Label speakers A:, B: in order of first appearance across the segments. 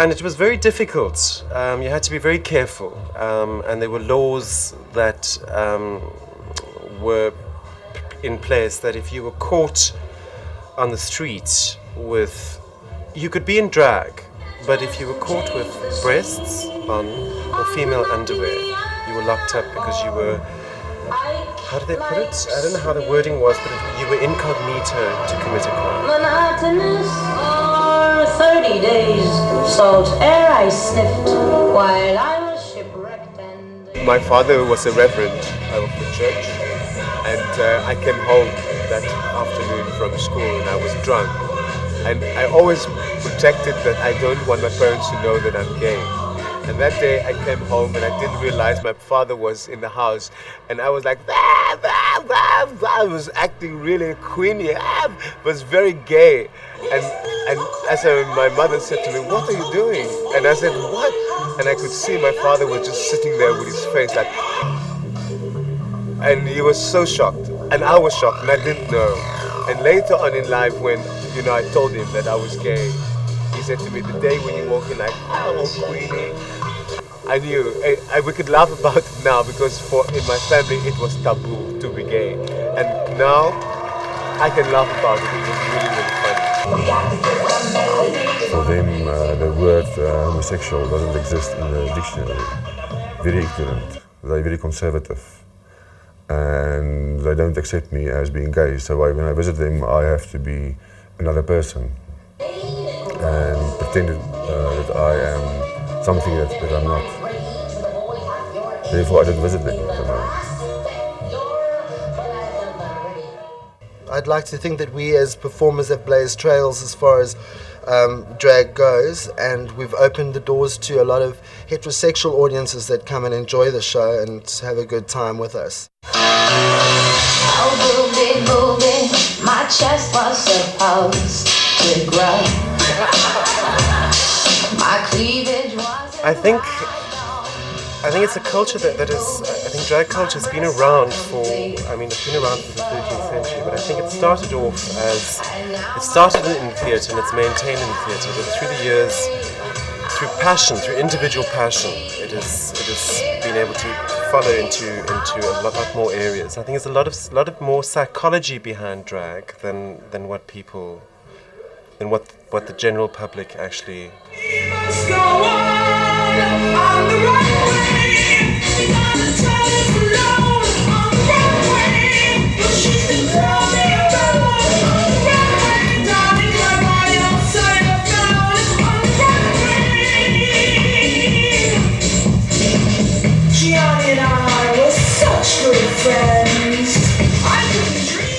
A: And it was very difficult. You had to be very careful, and there were laws that were in place that if you were caught on the street with, you could be in drag, but if you were caught with breasts on or female underwear, you were locked up because you were, how did they put it? I don't know how the wording was, but you were incognito to commit a crime.
B: Monotonous or 30 days salt air I sniffed while I was shipwrecked and...
C: My father was a reverend of the church, and I came home that afternoon from school and I was drunk. And I always protected that I don't want my parents to know that I'm gay. And that day I came home and I didn't realize my father was in the house, and I was like, I was acting really queenie, was very gay. And as my mother said to me, "What are you doing?" And I said, "What?" And I could see my father was just sitting there with his face like, and he was so shocked, and I was shocked, and I didn't know. And later on in life, when I told him that I was gay, he said to me, "The day when you walk in like, oh, Queenie," I knew. We could laugh about it now because in my family it was taboo to be gay, and now I can laugh about it. It was really, really funny.
D: For them, the word homosexual doesn't exist in the dictionary. Very ignorant. They're very conservative. And they don't accept me as being gay, so when I visit them I have to be another person and pretend that I am something that I'm not. Therefore I don't visit them at the moment.
E: I'd like to think that we as performers have blazed trails as far as drag goes, and we've opened the doors to a lot of heterosexual audiences that come and enjoy the show and have a good time with us.
B: Oh, booby, booby, my chest was supposed to grow. My cleavage was...
A: I think it's a culture that is, I think drag culture has been around it's been around since the 13th century, but I think it started off it started in theatre and it's maintained in theatre, but through the years, through passion, through individual passion, it has been able to follow into a lot more areas. I think there's a lot of more psychology behind drag than what the general public actually.
F: Must go on the right way. We gotta tell us alone on the right way. But she's been rolling around on the right way. Darling, I'm on your side of town on the right way. Gianni and I were such good friends. I couldn't dream.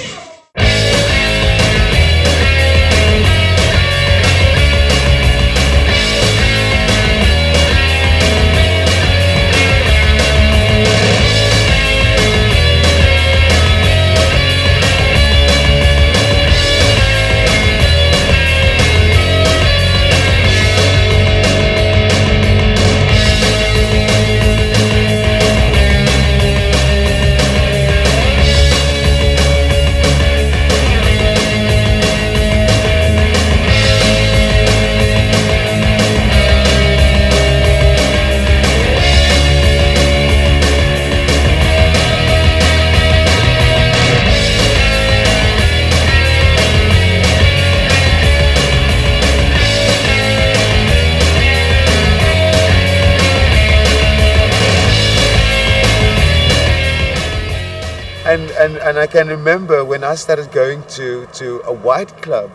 C: And I can remember when I started going to a white club,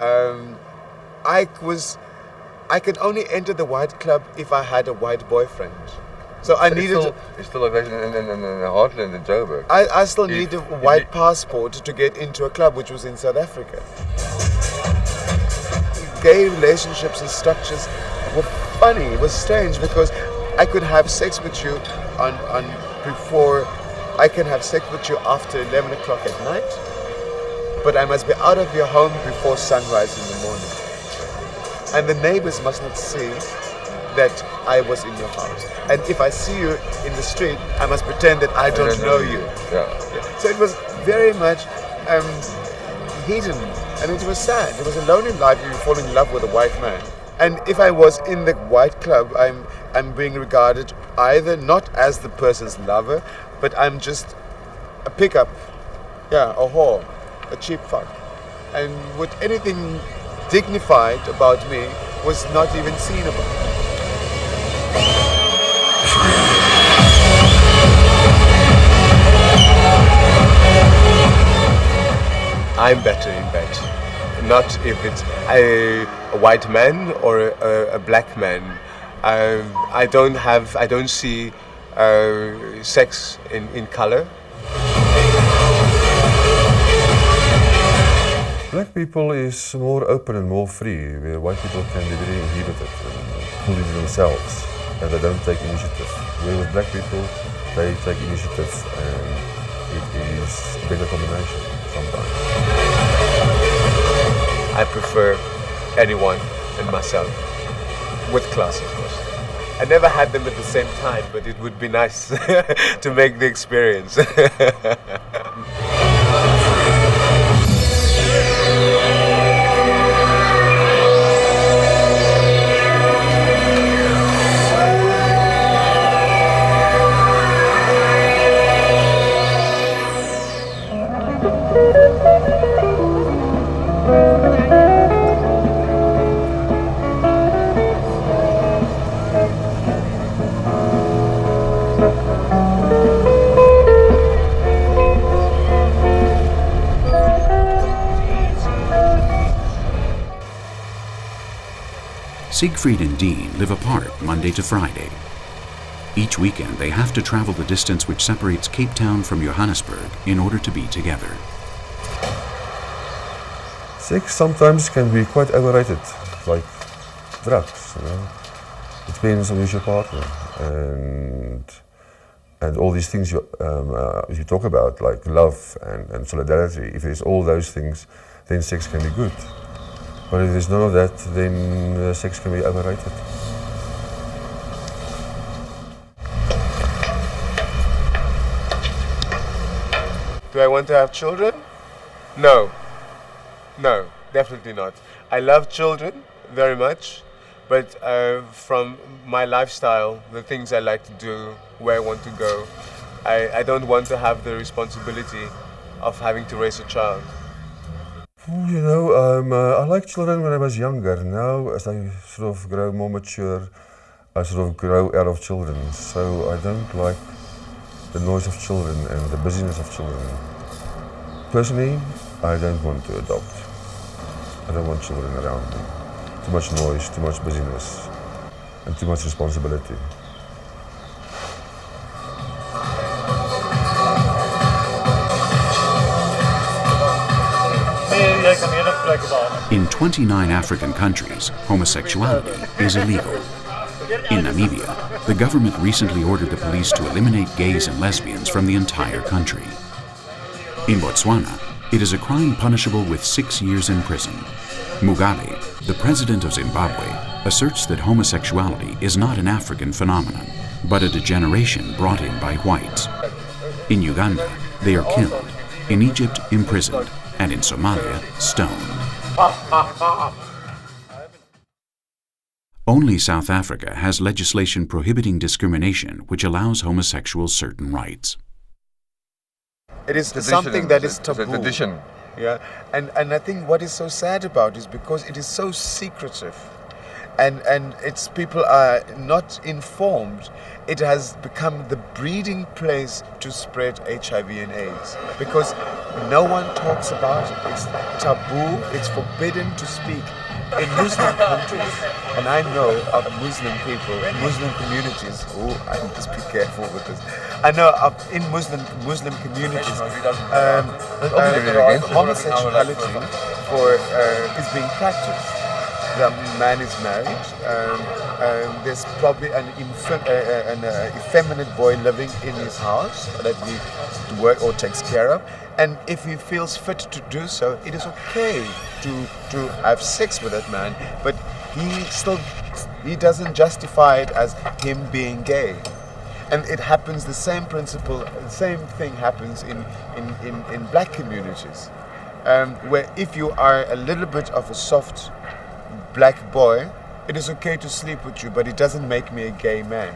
C: I could only enter the white club if I had a white boyfriend. So I needed.
D: It's still like that in Heartland in Joburg.
C: I still needed a white passport to get into a club, which was in South Africa. Gay relationships and structures were funny. It was strange because I could have sex with you before. I can have sex with you after 11 o'clock at night, but I must be out of your home before sunrise in the morning. And the neighbors must not see that I was in your house. And if I see you in the street, I must pretend that I don't know you.
D: Yeah.
C: So it was very much hidden, and it was sad. It was a lonely life if you fall in love with a white man. And if I was in the white club, I'm being regarded either not as the person's lover, but I'm just a pickup, a whore, a cheap fuck. And with anything dignified about me was not even seen about. I'm better in bed. Not if it's a white man or a black man. I don't see sex in color.
D: Black people is more open and more free, where white people can be very inhibited and pull into themselves, and they don't take initiative. Where with black people, they take initiative, and it is a better combination sometimes.
C: I prefer anyone and myself, with class, of course. I never had them at the same time, but it would be nice to make the experience.
G: Siegfried and Dean live apart Monday to Friday. Each weekend they have to travel the distance which separates Cape Town from Johannesburg in order to be together.
D: Sex sometimes can be quite overrated, like drugs, you know. It depends on who's your partner, and all these things you talk about, like love and solidarity. If there's all those things, then sex can be good. But if there's none of that, then sex can be overrated.
C: Do I want to have children? No. No, definitely not. I love children very much, but from my lifestyle, the things I like to do, where I want to go, I don't want to have the responsibility of having to raise a child.
D: You know, I liked children when I was younger. Now, as I sort of grow more mature, I sort of grow out of children. So I don't like the noise of children and the busyness of children. Personally, I don't want to adopt. I don't want children around me. Too much noise, too much busyness, and too much responsibility.
G: In 29 African countries, homosexuality is illegal. In Namibia, the government recently ordered the police to eliminate gays and lesbians from the entire country. In Botswana, it is a crime punishable with 6 years in prison. Mugabe, the president of Zimbabwe, asserts that homosexuality is not an African phenomenon, but a degeneration brought in by whites. In Uganda, they are killed. In Egypt, imprisoned. And in Somalia, stoned. Only South Africa has legislation prohibiting discrimination which allows homosexuals certain rights.
C: It is something that is taboo. It's a tradition. Yeah, and I think what is so sad about it is because it is so secretive, and its people are not informed. It has become the breeding place to spread HIV and AIDS because no one talks about it. It's taboo. It's forbidden to speak in Muslim countries. And I know of Muslim people, Muslim communities. Oh, I must be careful with this. I know of in Muslim communities, homosexuality is being practiced. The man is married. There's probably an effeminate boy living in his house that he work or takes care of. And if he feels fit to do so, it is okay to have sex with that man. But he doesn't justify it as him being gay. And it happens the same principle, the same thing happens in black communities, where if you are a little bit of a soft black boy, It is okay to sleep with you, but it doesn't make me a gay man.